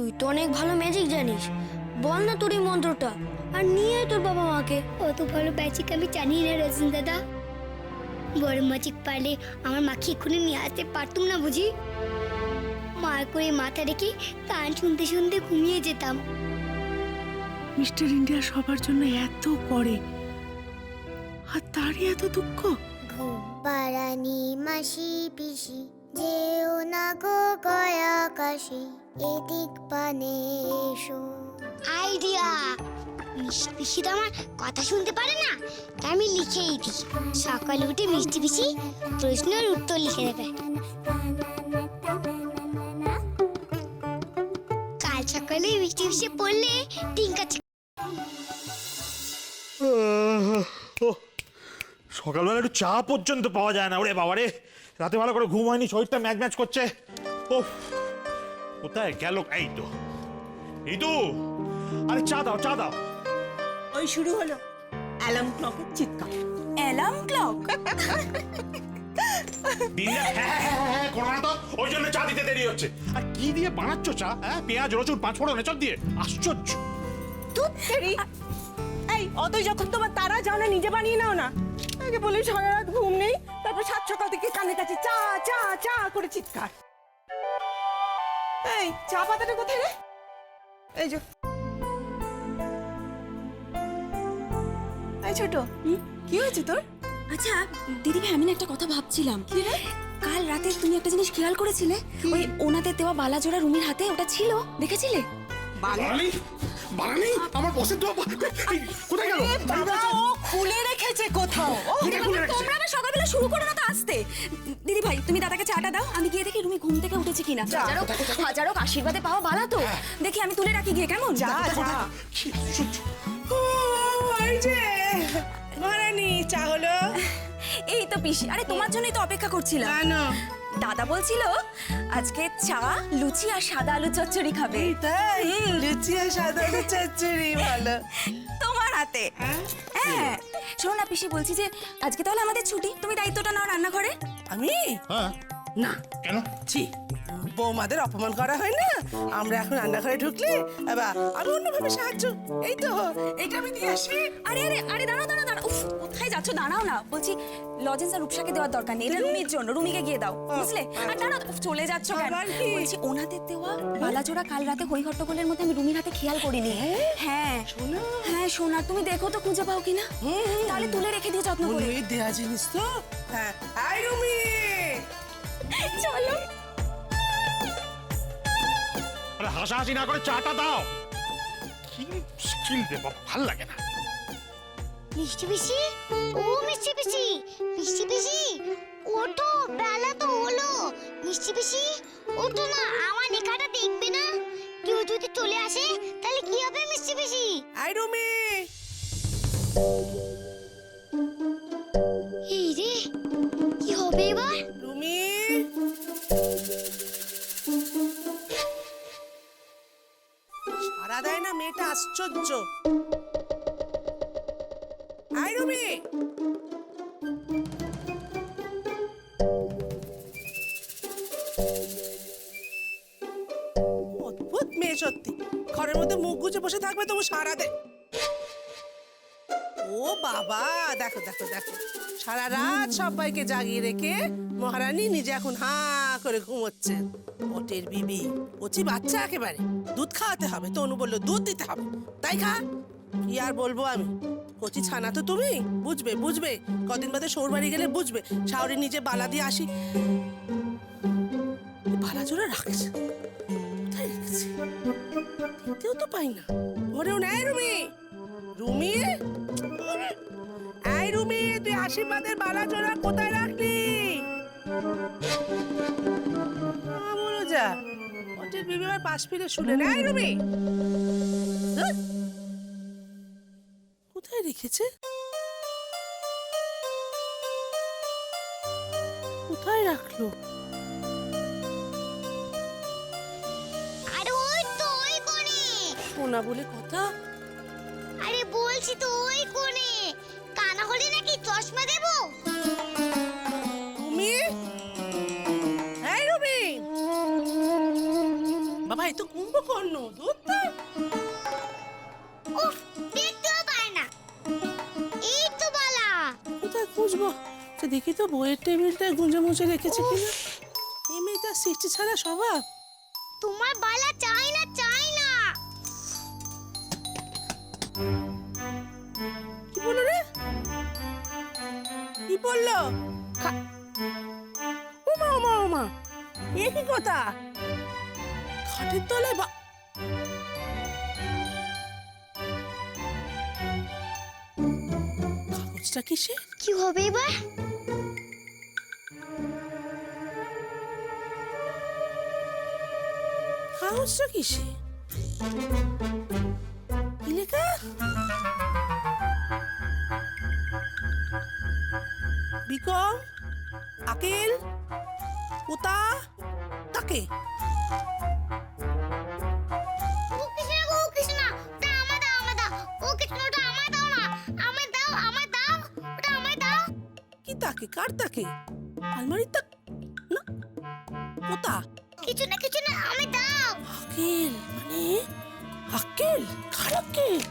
তুই তো অনেক ভালো ম্যাজিক জানিস, বল না তোর এই মন্ত্রটা আর নিয়ে আয় তোর বাবা মাকে। অত ভালো ম্যাজিক আমি জানি না রতন দাদা। বড় ম্যাজিক পারলে আমার মাকে এক্ষুনি নিয়ে আসতে পারতুম না বুঝি? মার করে মাথা রেখে গান শুনতে শুনতে ঘুমিয়ে যেতাম। মিস্টার ইন্ডিয়া সবার জন্য এত করে, আর তারই এত দুঃখ। ঘুম পাড়ানি মাসি পিসি, যেও না গো গয়া কাশি, এদিক পানে এসো। আইডিয়া! মিষ্টি পিসি তো আমার কথা শুনতে পারে না, তাই আমি লিখেই দিই। সকালে উঠে মিষ্টি পিসি প্রশ্নের উত্তর লিখে দেবে। কাল সকালে মিষ্টি পিসি পড়লে টিঙ্কা সকালবেলা একটু চা পর্যন্ত পাওয়া যায় না। ওরে বাবা রে, রাতে ভালো করে ঘুম হয়নি, শরীরটা ম্যাচ ম্যাচ করছে। ও কোথায় গেল? এই তো, আরে চা দাও, চা দাও। ওই শুরু হলো অ্যালার্ম ক্লকের চিৎকার। Alarm clock? করো না তো, ওই জন্য চা দিতে দেরি হচ্ছে। আর কি দিয়ে বানাচ্ছ চা? হ্যাঁ, পেঁয়াজ রসুন পাঁচফোড়ন এসব দিয়ে? আশ্চর্য। এই অতই যখন তোমার তারা যাও না, নিজে বানিয়ে নাও না। আগে বলে সারা রাত ঘুম নেই, তারপর সাত সকাল থেকে কানে কাছে চা চা চা করে চিৎকার। এই চা পাতাটা কোথায় রে? এই যে এই ছোট, কি হয়েছে তোর? আচ্ছা দিদি ভাই, আমি না একটা কথা ভাবছিলাম। কি রে? কাল রাতে তুমি একটা জিনিস খেয়াল করেছিলে? ওই ওনাদের দেওয়া বালাজোড়া রুমির হাতে ওটা ছিল, দেখেছিলে? বানালি বানালি আমার বসের তো কোথায় গেল? বাবা, ও খুলে রেখেছে কোথাও। তোমরা আবার সকালবেলা শুরু করো না তো আসতে। দিদি ভাই, তুমি দাদাকে চাটা দাও, আমি গিয়ে দেখি রুমি ঘুম থেকে উঠেছে কিনা। হাজারো আশীর্বাদে পাওয়া বালা তো, দেখি আমি তুলে রাখি গিয়ে, কেমন? যা যা। এই যে মহারানী, চা হলো? এই তো পিসি, আরে তোমার জন্যই তো অপেক্ষা করছিলাম। কেন? দাদা বলছিল আজকে চা, লুচি আর সাদা আলু চচ্চড়ি খাবে। তাই? লুচি আর সাদা আলু চচ্চড়ি ভালো তোমার হাতে। হ্যাঁ শোনো না পিসি, বলছি যে আজকে তাহলে আমাদের ছুটি, তুমি দায়িত্বটা নাও রান্নাঘরে। আমি হ্যাঁ, না, কেন? ছি, বৌমাদের অপমান করা হয় না। আমরা এখন রান্নাঘরে ঢুকলে এবার আমি অন্যভাবে সাহায্য। এই তো এটা আমি দিয়ে আসি। আরে আরে আরে, দাঁড়াও দাঁড়াও দাঁড়াও, উফ, কোথায় যাচ্ছ? দাঁড়াও না, বলছি লজেন্স আর রূপসাকে দেওয়ার দরকার নেই, এটা রুমির জন্য, রুমিকে গিয়ে দাও, বুঝলে? আর দাঁড়াও, উফ, চলে যাচ্ছ কেন? আবার কি? বলছি ওনাদের দেওয়া বালাজোড়া কাল রাতে হই হট্টগোলের মধ্যে আমি রুমির হাতে খেয়াল করিনি। হ্যাঁ হ্যাঁ সোনা, তুমি দেখো তো খুঁজে পাও কিনা, তাহলে তুলে রেখে দিয়ে যত্ন করে। ওই দেয়া জিনিস তো। হ্যাঁ, আই রুমি, চলো। আরে হাসাহাসি না করে চাটা দাও। কি স্কিল রে বাবা, ভাল লাগে না। মিষ্টি পিসি, ও মিষ্টি পিসি, মিষ্টি পিসি ওঠো, বেলা তো হলো। মিষ্টি পিসি ওঠো না, আমার লেখাটা দেখবে না? কেউ যদি চলে আসে তাহলে কি হবে মিষ্টি পিসি? আই রুমি। এই রে, কি হবে এবার? রুমি, সারা দেয় না মেয়েটা, আশ্চর্য। আই রুমি। অদ্ভুত মেয়ে সত্যি, ঘরের মধ্যে মুখ গুজে বসে থাকবে তবু সারা দেয়। ও বাবা, দেখো দেখো দেখো, সারা রাত সবাইকে জাগিয়ে রেখে মহারানী নিজে এখন হা করে ঘুমোচ্ছে। ওটের বিবি, কচি বাচ্চা একেবারে, দুধ খাওয়াতে হবে। তনু বললো দুধ দিতে হবে, তাই খা। কি আর বলবো আমি, কচি ছানা তো তুমি, বুঝবে বুঝবে, কদিন বাদে সৌর বাড়ি গেলে বুঝবে। শাওরি নিজে বালা দিয়ে আসি, বালা জোড়া রাখছে, কোথায় রেখেছে? দেখতেও তো পাই না। ওরেও নেই রুমি, রুমি, এই রুমি, তুই আশীর্বাদের বালা জোড়া কোথায় রাখলি? বলো যা, ওটের বিবি আবার পাশ ফিরে শুনে না। এই রুমি, কোথায় রেখেছে? কোথায় রাখলো? আরে ওই তো ওই কোণে। সোনা বলে কথা। আরে বলছি তো ওই কোণে, কানা হলে নাকি চশমা দেবো? রুমি, এই রুমি। বাবা এই তো কুম্ভকর্ণ দূরটা। উফ, দেখতেও পায় না। এই তো বালা। কোথায় খুঁজবো? তো দেখি তো বইয়ের টেবিলটা গুঁজে মুজে রেখেছে কিনা। এই মেয়েটা সৃষ্টি ছাড়া স্বভাব। তোমার বালা চাই না, চাই না। কি বললো রে? কি বললো? ওমা ওমা ওমা, এ কি কথা? খাটের তলায় কাগজটা কিসে? কি হবে এবার? কাগজটা কিসে? কি লেখা? বিকম, আকিল, পোতা, তাকে। ও কৃষ্ণ গো, কৃষ্ণ, ওটা আমার দাও, আমার দাও। ও কৃষ্ণ, ওটা আমার দাও না। আমার দাও, আমার দাও। ওটা আমার দাও। কি তাকে? কার তাকে? আলমারির তাক না, পোতা। কিছু না, কিছু না, আমি দাও। আকিল মানে আকিল? কার আকিল?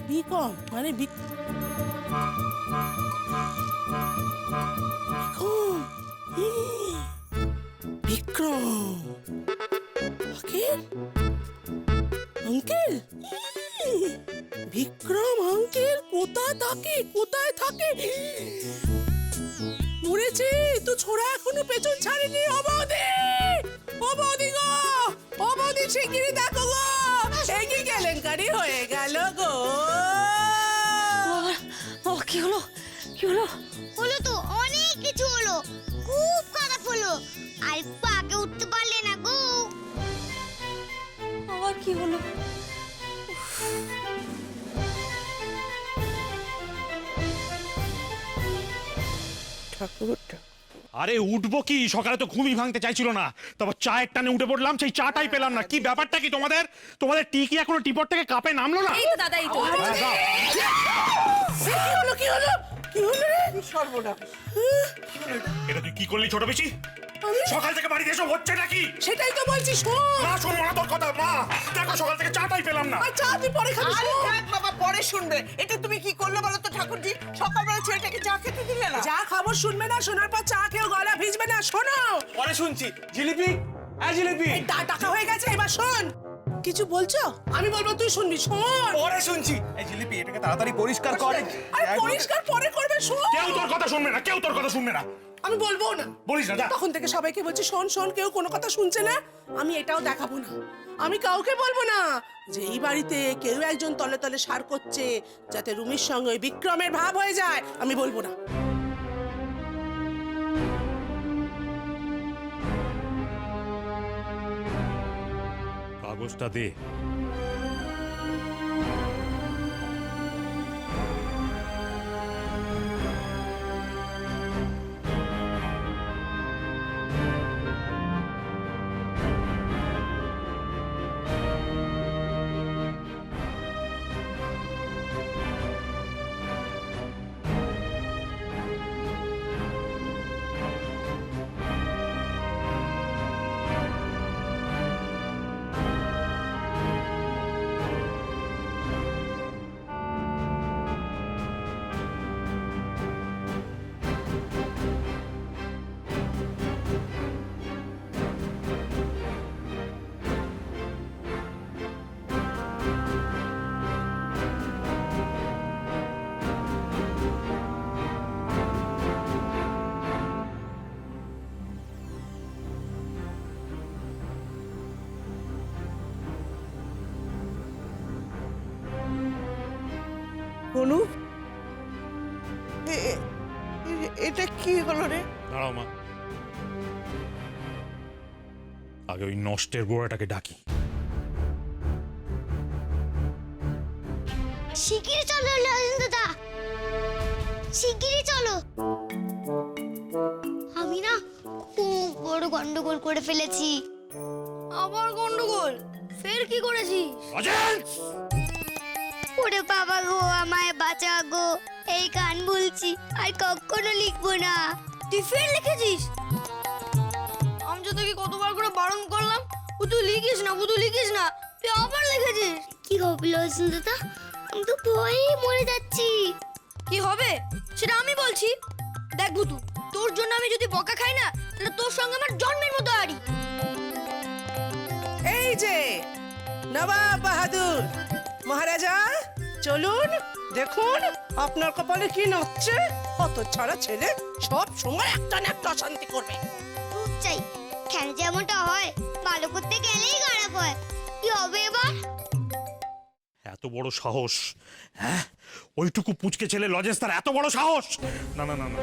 বিকম মানে বিক্রম। বিক্রম আকিল আঙ্কেল। বিক্রম আঙ্কেল কোথায় থাকে? কোথায় থাকে? মরেছে তো ছোড়া এখনো পেছন ছাড়েনি। অবধি, অবধি গো, অবধি শিগগিরই দেখো গো, এই কি কেলেঙ্কারি হয়ে গেল গো। ও কি হলো? কি হলো? হলো তো, অনেক কিছু হলো। খুব খারাপ হলো। আর একটু আগে উঠতে পারলে না গো। আবার কি হলো? আরে উঠবো কি, সকালে তো ঘুমই ভাঙতে চাইছিল না, তারপর চায়ের টানে উঠে পড়লাম, সেই চাটাই পেলাম না। কি ব্যাপারটা কি তোমাদের? তোমাদের টি কি এখনো টিপট থেকে কাপে নামলো না? এই তো দাদা, এই তো। হ্যাঁ, দাও। কি হলো? কি হলো? কি হলো রে? সর্বনাশ। এটা তুই কি করলি ছোট বেশি? সকাল থেকে বাড়িতে এসব হচ্ছে নাকি? সেটাই তো বলছি, শোন। মা শোনো না তোর কথা, মা দেখো সকাল থেকে চাটাই পেলাম না। আর চা তুই পরে খাবি। আরে শোন। থাক বাবা, পরে শুনবে। এটা তুমি কি করলে বলো তো ঠাকুরজি? সকালবেলা ছেলেটাকে চা খেতে দিলে না? যা খবর শুনবে না, শোনার পর চা খেয়েও গলা ভিজবে না। শোনো, পরে শুনছি। জিলিপি, এই জিলিপি। এই টাকা হয়ে গেছে, এবার শোন। কিছু বলছো? আমি বলবো, তুই শুনবি। শোন। পরে শুনছি। এই জিলিপি, এটাকে তাড়াতাড়ি পরিষ্কার কর। আরে পরিষ্কার পরে করবে, শোন। কেউ তোর কথা শুনবে না, কেউ তোর কথা শুনবে না। আমি বলবো না। বলিস না, যা। তখন থেকে সবাইকে বলছি, শোন শোন, কেউ কোনো কথা শুনছে না। আমি এটাও দেখাবো না, আমি কাউকে বলবো না যে এই বাড়িতে কেউ একজন তলে তলে সার করছে, যাতে রুমির সঙ্গে ওই বিক্রমের ভাব হয়ে যায়। আমি বলবো না। কাগজটা দে। বলু, এটা কি হলো রে? দাঁড়াও মা, আগে ওই নষ্টের গোড়াটাকে ডাকি। শিগগিরই চলো লালন দাদা, শিগগিরই চলো। আমি না খুব বড় গন্ডগোল করে ফেলেছি। আবার গন্ডগোল? ফের কি করেছিস? অজয়! ওরে বাবা গো, আমায় বাঁচা গো, এই গান বলছি আর কখনো লিখবো না। তুই ফের লিখেছিস? আমি তো তোকে কতবার করে বারণ করলাম তুই লিখিস না তুই লিখিস না, তুই আবার লিখেছিস। কি হবে লজেন দাদা? আমি তো ভয়ে মরে যাচ্ছি। কি হবে সেটা আমি বলছি। দেখ ভুতু, তোর জন্য আমি যদি বকা খাই না, তাহলে তোর সঙ্গে আমার জন্মের মতো আড়ি। এই যে নবাব বাহাদুর মহারাজা, চলুন দেখুন আপনার কপালে কি নাচছে। কত ছাড়া ছেলে সব সময় একটা না একটা অশান্তি করবে। খুব চাই কেন যেমনটা হয়, ভালো করতে গেলেই খারাপ হয়। কি হবে এবার? এত বড় সাহস! হ্যাঁ, ওইটুকু পুচকে ছেলে লজেন্স, তার এত বড় সাহস! না না না না,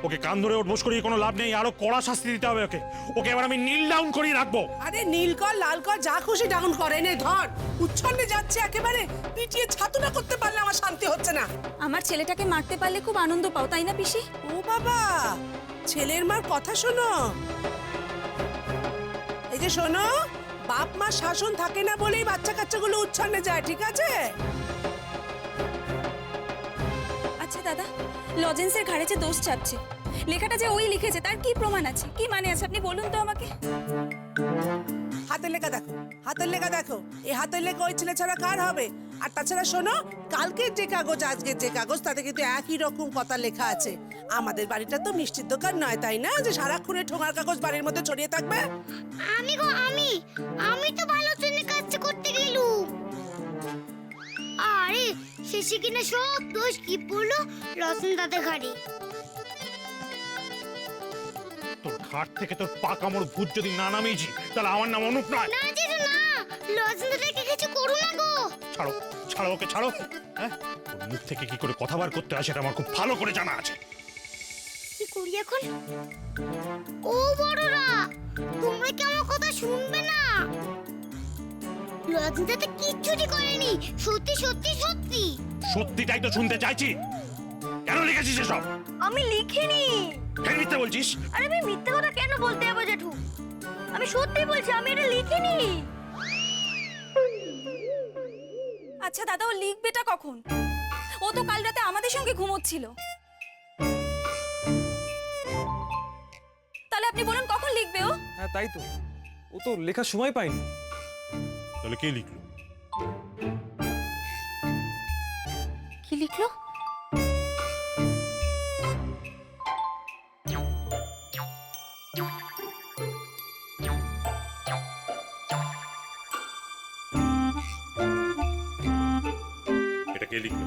ওকে কান ধরে ওঠবোস করিয়ে কোনো লাভ নেই, আরো কড়া শাস্তি দিতে হবে ওকে। ওকে এবার আমি নীল ডাউন করিয়ে রাখবো। আরে নীল কর লাল কর যা খুশি ডাউন করে নে, ধর উচ্ছন্নে যাচ্ছে একেবারে, পিটিয়ে ছাতুনা করতে পারলে আমার শান্তি হচ্ছে না। আমার ছেলেটাকে মারতে পারলে খুব আনন্দ পাও তাই না পিসি? ও বাবা, ছেলের মার কথা শোনো। এই যে শোনো, বাপ মা শাসন থাকে না বলেই বাচ্চা কাচ্চাগুলো উচ্ছন্নে যায়, ঠিক আছে? আচ্ছা দাদা, লজেন্সের ঘাড়ে যে দোষ চাপছে, লেখাটা যে ওই লিখেছে তার কি প্রমাণ আছে, কি মানে আছে আপনি বলুন তো আমাকে। হাতের লেখা দেখো, হাতের লেখা দেখো। এই হাতের লেখা ওই ছেলে ছাড়া কার হবে? আর তাছাড়া শোনো, কালকের যে কাগজ আজকের যে কাগজ তাতে কিন্তু একই রকম কথা লেখা আছে। আমাদের বাড়িটা তো মিষ্টির দোকান নয়, তাই না যে সারাক্ষণে ঠোঙার কাগজ বাড়ির মধ্যে ছড়িয়ে থাকবে? আমি তো ভালো জন্য কাজ করতে গেলুম। আরে শেষে কিনা সব দোষ কি পড়লো লজেন দাদা ঘাড়ে। তোর ঘাট থেকে তোর পা কামড় ভূত যদি না নামিয়েছি, তাহলে আমার নাম অনুপ নয়। না জেঠু না, লজেন দাদাকে কিছু করো না গো। ছাড়ো ছাড়ো ওকে, ছাড়ো। হ্যাঁ, ওর মুখ থেকে কি করে কথা বার করতে হয় সেটা আমার খুব ভালো করে জানা আছে। কি করি এখন? ও বড়রা, তোমরা কি আমার কথা শুনবে না? লজেন দাদা কিচ্ছুটি করেনি, সত্যি সত্যি সত্যি। সত্যিটাই তো শুনতে চাইছি। কেন লিখেছিস এসব? আমি লিখিনি। ফের মিথ্যে বলছিস? আরে আমি মিথ্যে কথা কেন বলতে যাবো জেঠু? আমি সত্যি বলছি, আমি এটা লিখিনি। আচ্ছা দাদা, ও লিখবেটা কখন? ও তো কাল রাতে আমাদের সঙ্গে ঘুমোচ্ছিল। তাহলে আপনি বলুন কখন লিখবে ও? হ্যাঁ তাই তো, ও তো লেখার সময় পায়নি। তাহলে কে লিখলো? কি লিখলো? এটা কে লিখলো?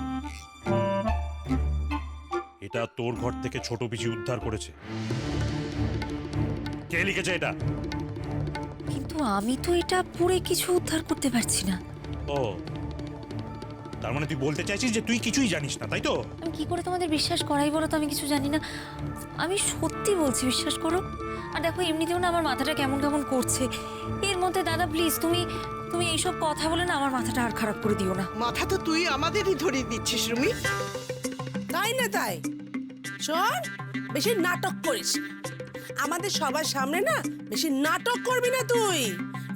এটা তোর ঘর থেকে ছোট পিসি উদ্ধার করেছে। কে লিখেছে এটা? কিন্তু আমি তো এটা পড়ে কিছু উদ্ধার করতে পারছি না। ও, তার মানে তুই বলতে চাইছিস যে তুই কিছুই জানিস না, তাই তো? আমি কি করে তোমাদের বিশ্বাস করাই বলো তো? আমি কিছু জানি না, আমি সত্যি বলছি, বিশ্বাস করো। আর দেখো এমনিতেও না আমার মাথাটা কেমন কেমন করছে। এর মধ্যে দাদা প্লিজ তুমি তুমি এইসব কথা বলে না আমার মাথাটা আর খারাপ করে দিও না। মাথা তো তুই আমাদেরই ধরিয়ে দিচ্ছিস রুমি। তাই না তাই? শোন, বেশি নাটক করিস না। আমাদের সবার সামনে না বেশি নাটক করবি না তুই।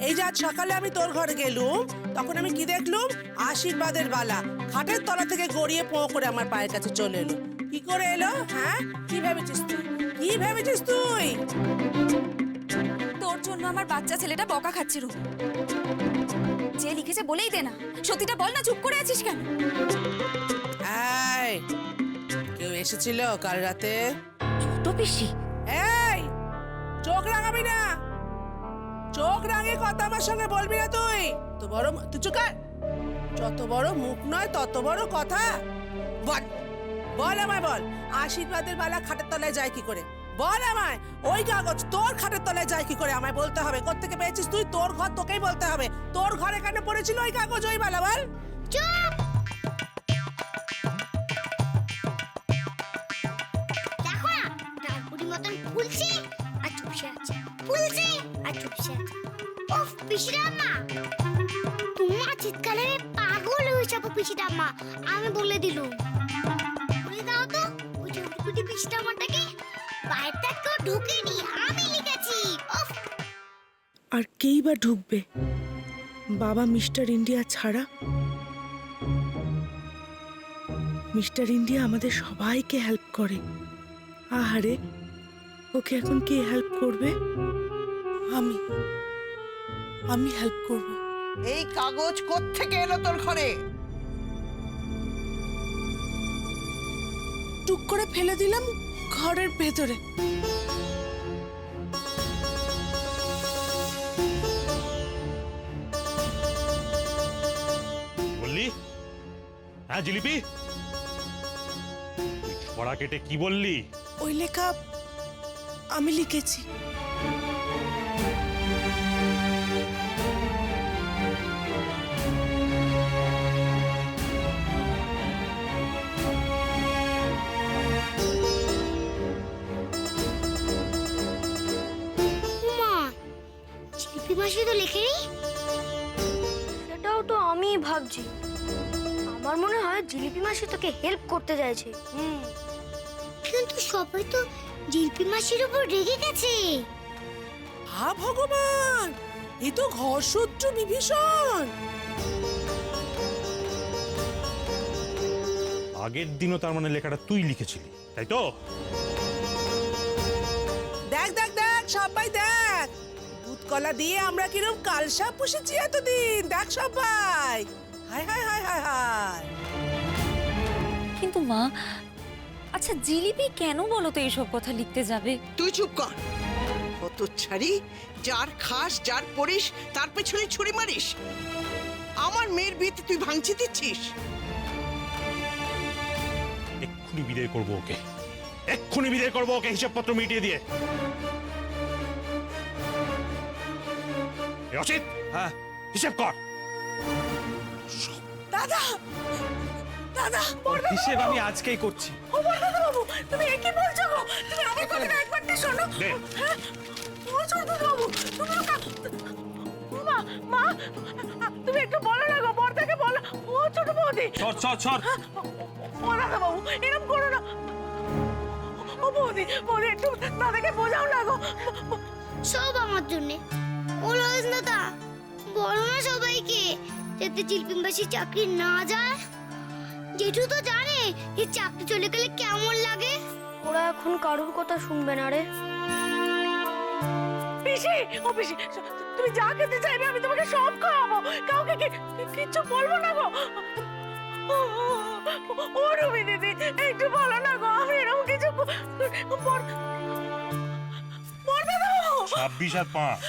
এই যে আজ সকালে আমি তোর ঘরে গেলুম, তখন আমি কি দেখলুম? আশীর্বাদের বালা খাটের তলা থেকে গড়িয়ে পো করে আমার পায়ের কাছে চলে এলো। কি করে এলো? হ্যাঁ, কি ভেবেছিস তুই? কি ভেবেছিস তুই? তোর জন্য আমার বাচ্চা ছেলেটা বকা খাচ্ছে রুম। যে লিখেছে বলেই দে না, সত্যিটা বল না, চুপ করে আছিস কেন? এই, কেউ এসেছিল কাল রাতে? ছোট পিসি? এই, চোখ রাঙাবি না, চোখ রাঙে কথা আমার সঙ্গে বলবি না তুই। তো বড় তুই চুকার, যত বড় মুখ নয় তত বড় কথা। বল বল আমায় বল, আশীর্বাদের বালা খাটের তলায় যায় কি করে? বল আমায়, ওই কাগজ তোর খাটের তলায় যায় কি করে? আমায় বলতে হবে। কোত্থেকে পেয়েছিস তুই? তোর ঘর, তোকেই বলতে হবে। তোর ঘরে কেন পড়েছিল ওই কাগজ, ওই বালা? বল। চুপ! দেখো না, ডালপুরি মতন ফুলছে আর চুপসে আছে, ফুলছে আর চুপসে আছে। ওফ পিসিরাম্মা, তোমার চিৎকারে আমি পাগল হয়ে যাবো পিসিরাম্মা। আমি বলে দিলুম, বলে দাও তো ওই ছোটকুটি পিসিরাম্মাটাকে বাইরটা কেউ ঢুকেনি, আমি লিখেছি। ওফ! আর কেই বা ঢুকবে বাবা মিস্টার ইন্ডিয়া ছাড়া? মিস্টার ইন্ডিয়া আমাদের সবাইকে হেল্প করে। আহারে, ওকে এখন কে হেল্প করবে? আমি আমি হেল্প করব। এই কাগজ কোত্থেকে এলো তোর ঘরে? টুক করে ফেলে দিলাম ঘরের ভেতরে। বললি? হ্যাঁ জিলিপি, তুই ছড়া কেটে কি বললি? ওই লেখা আমি লিখেছি। মা, জিলিপি মাসি তো লেখেনি। সেটাও তো আমি ভাবছি। আমার মনে হয় জিলিপি মাসি তোকে হেল্প করতে চাইছে। কিন্তু সবাই তো জিলিপি মাসির উপর রেগে গেছে। হা ভগবান, এ তো ঘর শত্রু বিভীষণ। আগের দিনও তার মানে লেখাটা তুই লিখেছিলি, তাই তো? দেখ দেখ দেখ সবাই দেখ, দুধ কলা দিয়ে আমরা কিরম কালসা পুষেছি এতদিন। দেখ সবাই, হায় হায় হায় হায় হায়। কিন্তু মা, আচ্ছা জিলিপি কেন বলো তো এইসব কথা লিখতে যাবে? তুই চুপ কর। কত ছাড়ি, যার খাস যার পড়িস তার পেছনে ছুরি মারিস। আমার মেয়ের বিয়েতে তুই ভাঙচি দিচ্ছিস। এক্ষুনি বিদায় করবো ওকে, এক্ষুনি বিদায় করবো ওকে, হিসাবপত্র মিটিয়ে দিয়ে। এ অসিত, হ্যাঁ হিসাব কর। দাদা দাদা, ওর হিসেব আমি আজকেই করছি। ও বড়দাদা বাবু, তুমি কি বলছো গো? তুমি আমার কথাটা একবারটি শোনো। দে। ও ছোটদাদা বাবু, তুমি মা মা, তুমি একটু বলো না গো, বড়দাকে বলো। ও ছোট বৌদি, ছড় ছড় ছড়। ও দাদা বাবু এরকম করো না। ও বৌদি বৌদি, একটু দাদাকে বোঝাও না গো। সব আমার জন্য। ও রজনদা, বলো না সবাইকে যাতে জিলিপি মাসি চাকরি না যায়। জেঠু তো জানে যে চাকরি চলে গেলে কেমন লাগে। ওরা এখন কারোর কথা শুনবে না রে। পিসি, ও পিসি, তুমি যা খেতে চাইবে আমি তোমাকে সব খাওয়াবো। কাউকে কিচ্ছু বলবো না গো। ও রুবি দিদি, একটু বলো না গো, আমি এরকম কিছু 26 আর 5।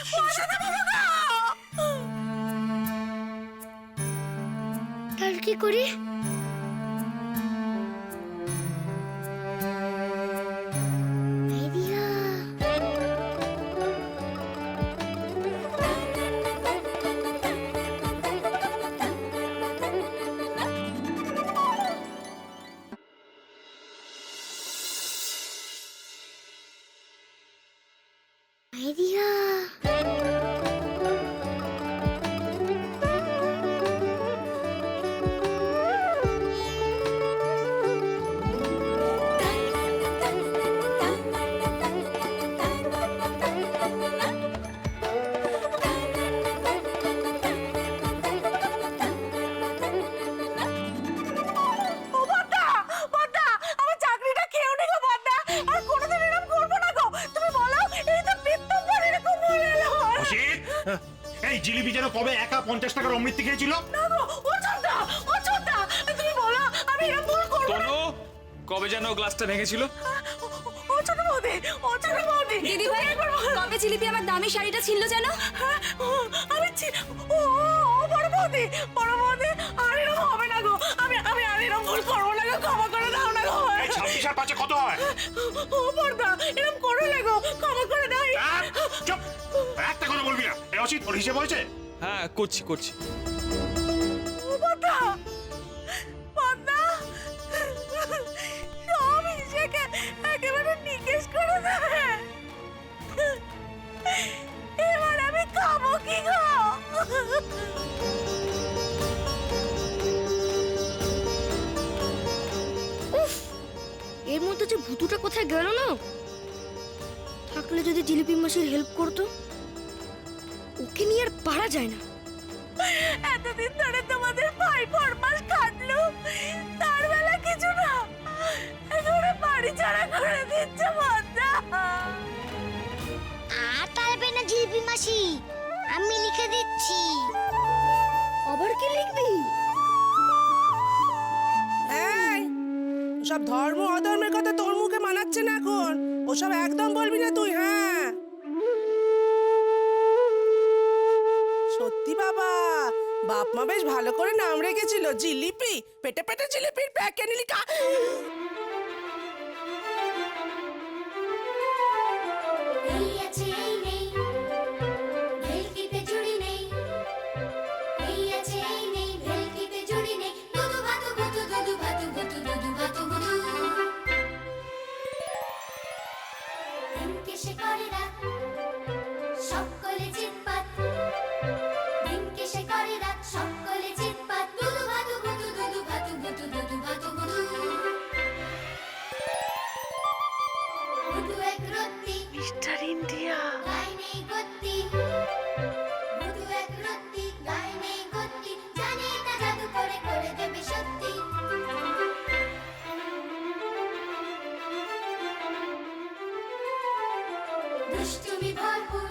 তাহলে কি করি? আইডিয়া। আইডিয়া। ও বড়দা, বড়দা, আমার চাকরিটা খেয়েও নি গো বড়দা। আর কোনোদিন এরকম করবো না গো। তুমি বলো, এই তো বিত্তম্বর এরকম বলে এলো। অসিত, এই জিলিপি যেন কবে একা 50 টাকার অমৃত খেয়েছিল? না গো, ও ছোটদা, তুমি বলো আমি এরকম ভুল করবো না। তনু, কবে যেন গ্লাসটা ভেঙেছিল? ও ছোট বৌদি, ও ছোট বৌদি। দিদি ভাই, কবে জিলিপি আমার দামি শাড়িটা ছিল যেন? হ্যাঁ, আমি ও বড় বৌদি, আর এরকম হবে না গো। আমি আর এরকম ভুল করবো না গো, ক্ষমা করে দাও না গো। এই 26 আর 5 কত হয়? ও বড়দা, এরকম করো না গো, ক্ষমা করে দাও। চুপ, একটা কথা বলবি না। এই অসিত, ওর হিসেব হয়েছে? হ্যাঁ করছি করছি। ও বড়দা, বড়দা, সব হিসেবে একেবারে নিকেশ করে দেবে। এবার আমি খাবো কি গো? উফ, এর মধ্যে যে ভুতুটা কোথায় গেল না? থাকলে যদি জিলিপি মাসির হেল্প করতো। ওকে নিয়ে আর পারা যায় না। এতদিন ধরে তোমাদের ভাই ফরমাস খাটলো, তার বেলা কিছু না, একেবারে বাড়ি ছাড়া করে দিচ্ছে বড়দা। আর পারবে না জিলিপি মাসি। আমি লিখে দিচ্ছি। আবার কি লিখবি? এই সব ধর্ম অধর্মের কথা তোর মুখে মানাচ্ছে না এখন, ওসব একদম বলবি না তুই। হ্যাঁ সত্যি বাবা, বাপ মা বেশ ভালো করে নাম রেখেছিল, জিলিপি, পেটে পেটে জিলিপির প্যাকে নিলি এই আছে এই নেই, ভেলকিতে জুড়ি নেই। এই আছে এই নেই, ভেলকিতে জুড়ি নেই। দুদু ভাতু ভুতু, দুদু ভাতু ভুতু, দুদু ভাতু ভুতু। দিনকে সে করে রাত, সকলে চিৎপাত। দিনকে সে করে রাত, সকলে চিৎপাত। দুদু ভাতু ভুতু, দুদু ভাতু ভুতু, দুদু ভাতু ভুতু। ভুতু এক রত্তি, মিস্টার ইন্ডিয়া গায়ে নেই গতি। ভুতু এক রত্তি, গায়ে নেই গতি। জানে তা জাদু করে করে দেবে সত্যি। দুষ্টুমি ভরপুর,